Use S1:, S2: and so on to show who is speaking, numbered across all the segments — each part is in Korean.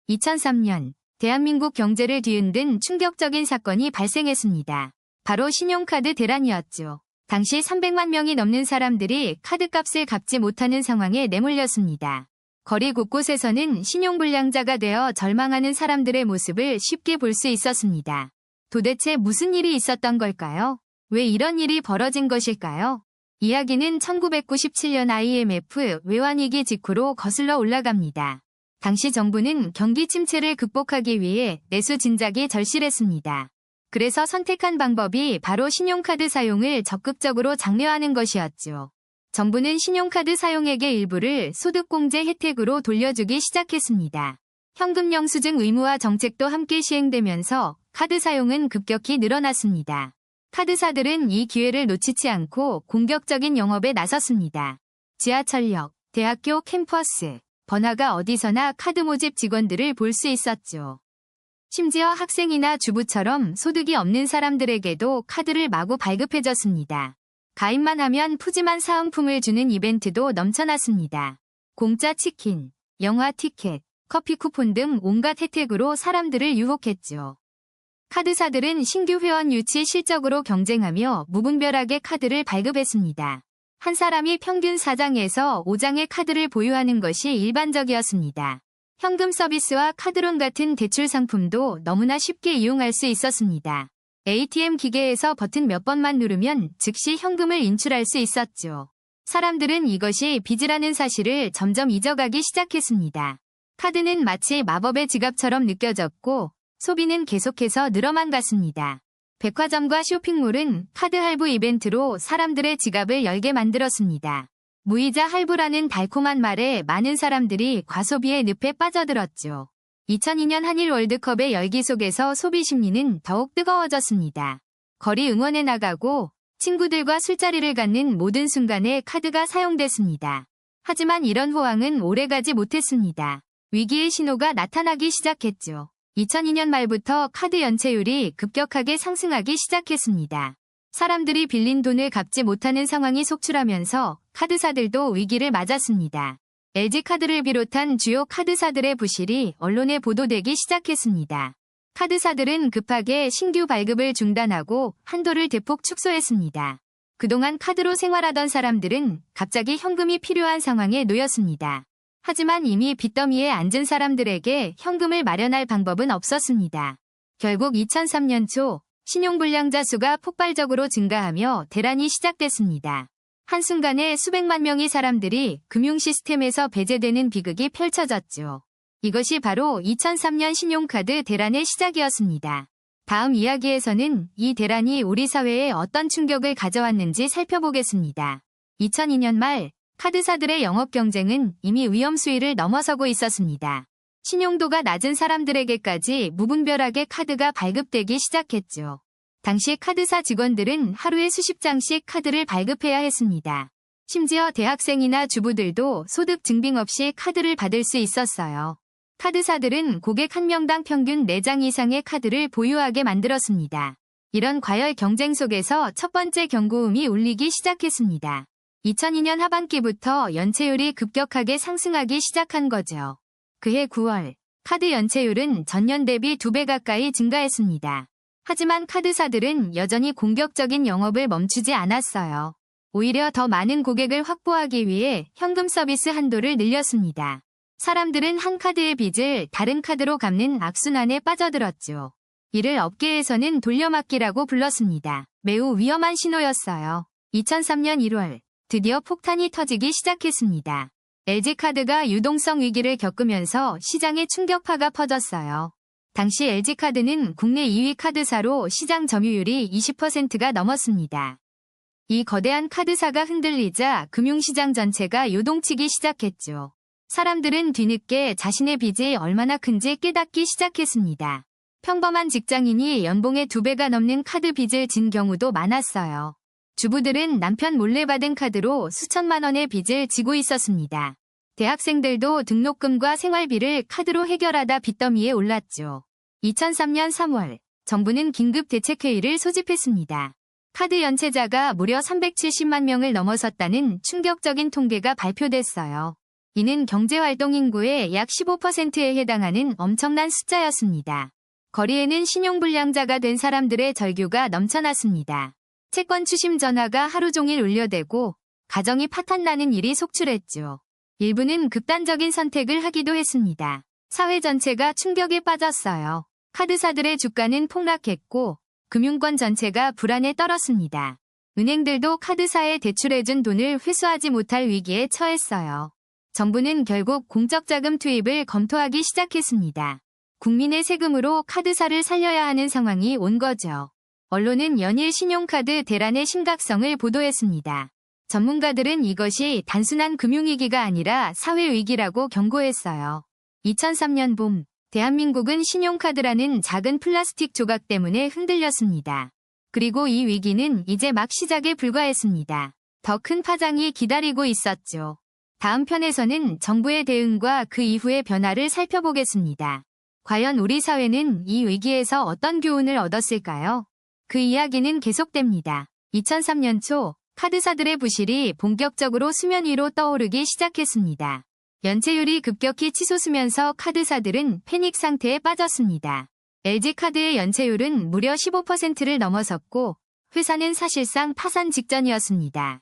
S1: 2003년 대한민국 경제를 뒤흔든 충격적인 사건이 발생했습니다. 바로 신용카드 대란이었죠. 당시 300만 명이 넘는 사람들이 카드값을 갚지 못하는 상황에 내몰렸습니다. 거리 곳곳에서는 신용불량자가 되어 절망하는 사람들의 모습을 쉽게 볼 수 있었습니다. 도대체 무슨 일이 있었던 걸까요? 왜 이런 일이 벌어진 것일까요? 이야기는 1997년 IMF 외환위기 직후로 거슬러 올라갑니다. 당시 정부는 경기 침체를 극복하기 위해 내수 진작이 절실했습니다. 그래서 선택한 방법이 바로 신용카드 사용을 적극적으로 장려하는 것이었죠. 정부는 신용카드 사용액의 일부를 소득공제 혜택으로 돌려주기 시작했습니다. 현금 영수증 의무화 정책도 함께 시행되면서 카드 사용은 급격히 늘어났습니다. 카드사들은 이 기회를 놓치지 않고 공격적인 영업에 나섰습니다. 지하철역, 대학교 캠퍼스, 번화가 어디서나 카드 모집 직원들을 볼 수 있었죠. 심지어 학생이나 주부처럼 소득이 없는 사람들에게도 카드를 마구 발급해줬습니다. 가입만 하면 푸짐한 사은품을 주는 이벤트도 넘쳐났습니다. 공짜 치킨, 영화 티켓, 커피 쿠폰 등 온갖 혜택으로 사람들을 유혹했죠. 카드사들은 신규 회원 유치 실적으로 경쟁하며 무분별하게 카드를 발급했습니다. 한 사람이 평균 4장에서 5장의 카드를 보유하는 것이 일반적이었습니다. 현금 서비스와 카드론 같은 대출 상품도 너무나 쉽게 이용할 수 있었습니다. ATM 기계에서 버튼 몇 번만 누르면 즉시 현금을 인출할 수 있었죠. 사람들은 이것이 빚이라는 사실을 점점 잊어가기 시작했습니다. 카드는 마치 마법의 지갑처럼 느껴졌고 소비는 계속해서 늘어만 갔습니다. 백화점과 쇼핑몰은 카드 할부 이벤트로 사람들의 지갑을 열게 만들었습니다. 무이자 할부라는 달콤한 말에 많은 사람들이 과소비의 늪에 빠져들었죠. 2002년 한일 월드컵의 열기 속에서 소비 심리는 더욱 뜨거워졌습니다. 거리 응원에 나가고 친구들과 술자리를 갖는 모든 순간에 카드가 사용됐습니다. 하지만 이런 호황은 오래가지 못했습니다. 위기의 신호가 나타나기 시작했죠. 2002년 말부터 카드 연체율이 급격하게 상승하기 시작했습니다. 사람들이 빌린 돈을 갚지 못하는 상황이 속출하면서 카드사들도 위기를 맞았습니다. LG카드를 비롯한 주요 카드사들의 부실이 언론에 보도되기 시작했습니다. 카드사들은 급하게 신규 발급을 중단하고 한도를 대폭 축소했습니다. 그동안 카드로 생활하던 사람들은 갑자기 현금이 필요한 상황에 놓였습니다. 하지만 이미 빚더미에 앉은 사람들에게 현금을 마련할 방법은 없었습니다. 결국 2003년 초 신용불량자 수가 폭발적으로 증가하며 대란이 시작됐습니다. 한순간에 수백만 명의 사람들이 금융시스템에서 배제되는 비극이 펼쳐졌죠. 이것이 바로 2003년 신용카드 대란의 시작이었습니다. 다음 이야기에서는 이 대란이 우리 사회에 어떤 충격을 가져왔는지 살펴보겠습니다. 2002년 말 카드사들의 영업 경쟁은 이미 위험 수위를 넘어서고 있었습니다. 신용도가 낮은 사람들에게까지 무분별하게 카드가 발급되기 시작했죠. 당시 카드사 직원들은 하루에 수십 장씩 카드를 발급해야 했습니다. 심지어 대학생이나 주부들도 소득 증빙 없이 카드를 받을 수 있었어요. 카드사들은 고객 한 명당 평균 4장 이상의 카드를 보유하게 만들었습니다. 이런 과열 경쟁 속에서 첫 번째 경고음이 울리기 시작했습니다. 2002년 하반기부터 연체율이 급격하게 상승하기 시작한 거죠. 그해 9월, 카드 연체율은 전년 대비 2배 가까이 증가했습니다. 하지만 카드사들은 여전히 공격적인 영업을 멈추지 않았어요. 오히려 더 많은 고객을 확보하기 위해 현금 서비스 한도를 늘렸습니다. 사람들은 한 카드의 빚을 다른 카드로 갚는 악순환에 빠져들었죠. 이를 업계에서는 돌려막기라고 불렀습니다. 매우 위험한 신호였어요. 2003년 1월, 드디어 폭탄이 터지기 시작했습니다. LG카드가 유동성 위기를 겪으면서 시장에 충격파가 퍼졌어요. 당시 LG카드는 국내 2위 카드사로 시장 점유율이 20%가 넘었습니다. 이 거대한 카드사가 흔들리자 금융시장 전체가 요동치기 시작했죠. 사람들은 뒤늦게 자신의 빚이 얼마나 큰지 깨닫기 시작했습니다. 평범한 직장인이 연봉의 2배가 넘는 카드 빚을 진 경우도 많았어요. 주부들은 남편 몰래 받은 카드로 수천만 원의 빚을 지고 있었습니다. 대학생들도 등록금과 생활비를 카드로 해결하다 빚더미에 올랐죠. 2003년 3월, 정부는 긴급 대책회의를 소집했습니다. 카드 연체자가 무려 370만 명을 넘어섰다는 충격적인 통계가 발표됐어요. 이는 경제활동 인구의 약 15%에 해당하는 엄청난 숫자였습니다. 거리에는 신용불량자가 된 사람들의 절규가 넘쳐났습니다. 채권 추심 전화가 하루 종일 울려대고 가정이 파탄나는 일이 속출했죠. 일부는 극단적인 선택을 하기도 했습니다. 사회 전체가 충격에 빠졌어요. 카드사들의 주가는 폭락했고 금융권 전체가 불안에 떨었습니다. 은행들도 카드사에 대출해준 돈을 회수하지 못할 위기에 처했어요. 정부는 결국 공적 자금 투입을 검토하기 시작했습니다. 국민의 세금으로 카드사를 살려야 하는 상황이 온 거죠. 언론은 연일 신용카드 대란의 심각성을 보도했습니다. 전문가들은 이것이 단순한 금융위기가 아니라 사회위기라고 경고했어요. 2003년 봄, 대한민국은 신용카드라는 작은 플라스틱 조각 때문에 흔들렸습니다. 그리고 이 위기는 이제 막 시작에 불과했습니다. 더 큰 파장이 기다리고 있었죠. 다음 편에서는 정부의 대응과 그 이후의 변화를 살펴보겠습니다. 과연 우리 사회는 이 위기에서 어떤 교훈을 얻었을까요? 그 이야기는 계속됩니다. 2003년 초, 카드사들의 부실이 본격적으로 수면 위로 떠오르기 시작했습니다. 연체율이 급격히 치솟으면서 카드사들은 패닉 상태에 빠졌습니다. LG카드의 연체율은 무려 15%를 넘어섰고 회사는 사실상 파산 직전이었습니다.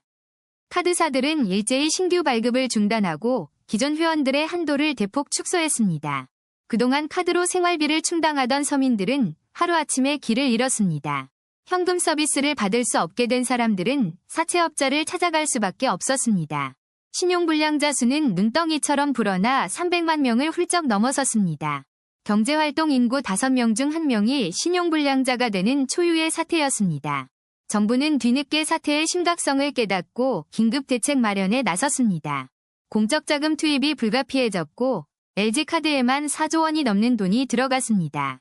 S1: 카드사들은 일제히 신규 발급을 중단하고 기존 회원들의 한도를 대폭 축소했습니다. 그동안 카드로 생활비를 충당하던 서민들은 하루아침에 길을 잃었습니다. 현금 서비스를 받을 수 없게 된 사람들은 사채업자를 찾아갈 수밖에 없었습니다. 신용불량자 수는 눈덩이처럼 불어나 300만 명을 훌쩍 넘어섰습니다. 경제활동 인구 5명 중 1명이 신용불량자가 되는 초유의 사태였습니다. 정부는 뒤늦게 사태의 심각성을 깨닫고 긴급대책 마련에 나섰습니다. 공적자금 투입이 불가피해졌고 LG카드에만 4조 원이 넘는 돈이 들어갔습니다.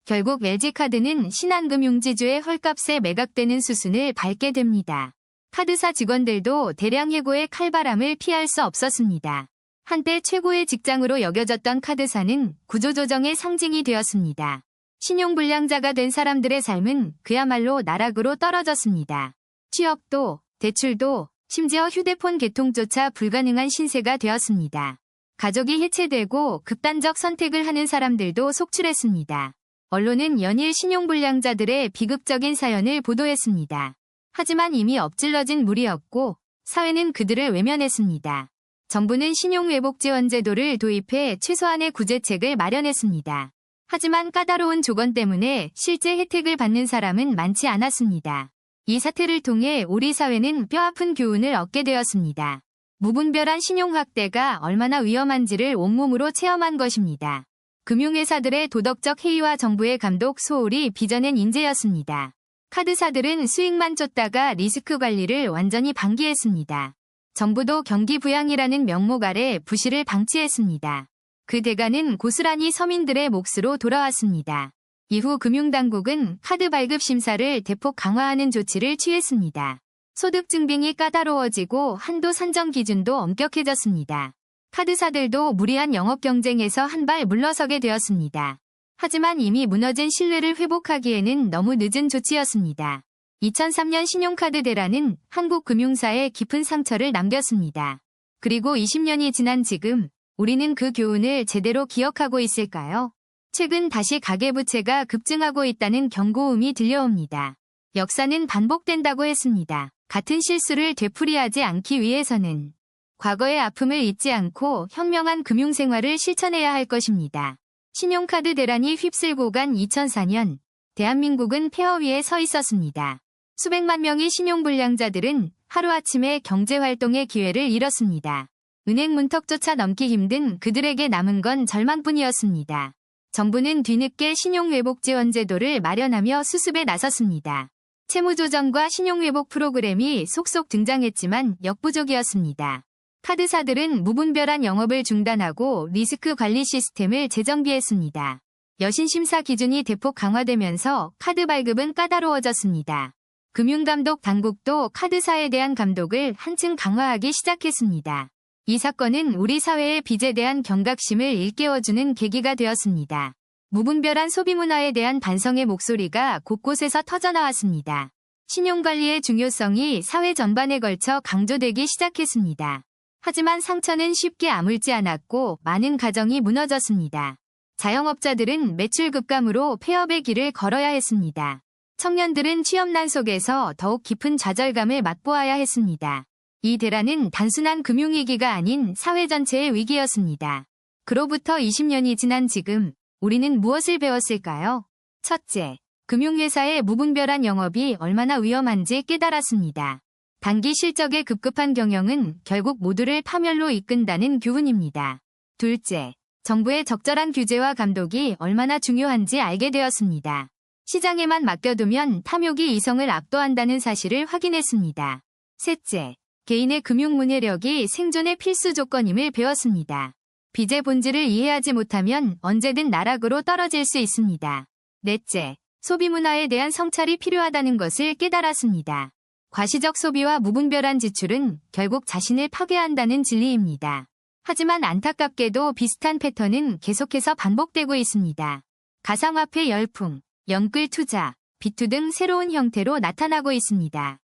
S1: 결국 LG카드는 신한금융지주의 헐값에 매각되는 수순을 밟게 됩니다. 카드사 직원들도 대량 해고의 칼바람을 피할 수 없었습니다. 한때 최고의 직장으로 여겨졌던 카드사는 구조조정의 상징이 되었습니다. 신용불량자가 된 사람들의 삶은 그야말로 나락으로 떨어졌습니다. 취업도, 대출도, 심지어 휴대폰 개통조차 불가능한 신세가 되었습니다. 가족이 해체되고 극단적 선택을 하는 사람들도 속출했습니다. 언론은 연일 신용불량자들의 비극적인 사연을 보도했습니다. 하지만 이미 엎질러진 물이었고 사회는 그들을 외면했습니다. 정부는 신용회복지원제도를 도입해 최소한의 구제책을 마련했습니다. 하지만 까다로운 조건 때문에 실제 혜택을 받는 사람은 많지 않았습니다. 이 사태를 통해 우리 사회는 뼈아픈 교훈을 얻게 되었습니다. 무분별한 신용확대가 얼마나 위험한지를 온몸으로 체험한 것입니다. 금융회사들의 도덕적 해이와 정부의 감독 소홀이 빚어낸 인재였습니다. 카드사들은 수익만 쫓다가 리스크 관리를 완전히 방기했습니다. 정부도 경기 부양이라는 명목 아래 부실을 방치했습니다. 그 대가는 고스란히 서민들의 몫으로 돌아왔습니다. 이후 금융당국은 카드 발급 심사를 대폭 강화하는 조치를 취했습니다. 소득 증빙이 까다로워지고 한도 산정 기준도 엄격해졌습니다. 카드사들도 무리한 영업 경쟁에서 한 발 물러서게 되었습니다. 하지만 이미 무너진 신뢰를 회복하기에는 너무 늦은 조치였습니다. 2003년 신용카드 대란은 한국 금융사에 깊은 상처를 남겼습니다. 그리고 20년이 지난 지금 우리는 그 교훈을 제대로 기억하고 있을까요? 최근 다시 가계부채가 급증하고 있다는 경고음이 들려옵니다. 역사는 반복된다고 했습니다. 같은 실수를 되풀이하지 않기 위해서는 과거의 아픔을 잊지 않고 현명한 금융생활을 실천해야 할 것입니다. 신용카드 대란이 휩쓸고 간 2004년, 대한민국은 폐허 위에 서 있었습니다. 수백만 명의 신용불량자들은 하루아침에 경제활동의 기회를 잃었습니다. 은행 문턱조차 넘기 힘든 그들에게 남은 건 절망뿐이었습니다. 정부는 뒤늦게 신용회복지원제도를 마련하며 수습에 나섰습니다. 채무조정과 신용회복 프로그램이 속속 등장했지만 역부족이었습니다. 카드사들은 무분별한 영업을 중단하고 리스크 관리 시스템을 재정비했습니다. 여신심사 기준이 대폭 강화되면서 카드 발급은 까다로워졌습니다. 금융감독 당국도 카드사에 대한 감독을 한층 강화하기 시작했습니다. 이 사건은 우리 사회의 빚에 대한 경각심을 일깨워주는 계기가 되었습니다. 무분별한 소비문화에 대한 반성의 목소리가 곳곳에서 터져나왔습니다. 신용관리의 중요성이 사회 전반에 걸쳐 강조되기 시작했습니다. 하지만 상처는 쉽게 아물지 않았고 많은 가정이 무너졌습니다. 자영업자들은 매출 급감으로 폐업의 길을 걸어야 했습니다. 청년들은 취업난 속에서 더욱 깊은 좌절감을 맛보아야 했습니다. 이 대란은 단순한 금융위기가 아닌 사회 전체의 위기였습니다. 그로부터 20년이 지난 지금 우리는 무엇을 배웠을까요? 첫째, 금융회사의 무분별한 영업이 얼마나 위험한지 깨달았습니다. 단기 실적에 급급한 경영은 결국 모두를 파멸로 이끈다는 교훈입니다. 둘째, 정부의 적절한 규제와 감독이 얼마나 중요한지 알게 되었습니다. 시장에만 맡겨두면 탐욕이 이성을 압도한다는 사실을 확인했습니다. 셋째, 개인의 금융 문해력이 생존의 필수 조건임을 배웠습니다. 빚의 본질을 이해하지 못하면 언제든 나락으로 떨어질 수 있습니다. 넷째, 소비 문화에 대한 성찰이 필요하다는 것을 깨달았습니다. 과시적 소비와 무분별한 지출은 결국 자신을 파괴한다는 진리입니다. 하지만 안타깝게도 비슷한 패턴은 계속해서 반복되고 있습니다. 가상화폐 열풍, 영끌 투자, 비투 등 새로운 형태로 나타나고 있습니다.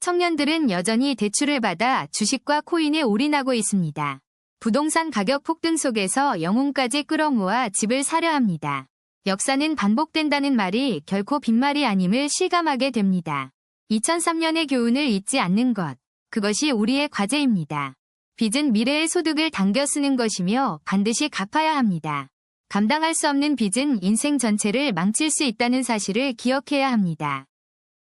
S1: 청년들은 여전히 대출을 받아 주식과 코인에 올인하고 있습니다. 부동산 가격 폭등 속에서 영혼까지 끌어모아 집을 사려 합니다. 역사는 반복된다는 말이 결코 빈말이 아님을 실감하게 됩니다. 2003년의 교훈을 잊지 않는 것, 그것이 우리의 과제입니다. 빚은 미래의 소득을 당겨 쓰는 것이며 반드시 갚아야 합니다. 감당할 수 없는 빚은 인생 전체를 망칠 수 있다는 사실을 기억해야 합니다.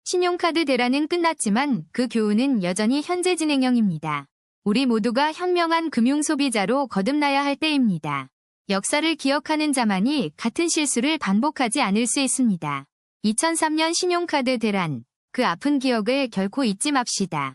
S1: 신용카드 대란은 끝났지만 그 교훈은 여전히 현재 진행형입니다. 우리 모두가 현명한 금융소비자로 거듭나야 할 때입니다. 역사를 기억하는 자만이 같은 실수를 반복하지 않을 수 있습니다. 2003년 신용카드 대란, 그 아픈 기억을 결코 잊지 맙시다.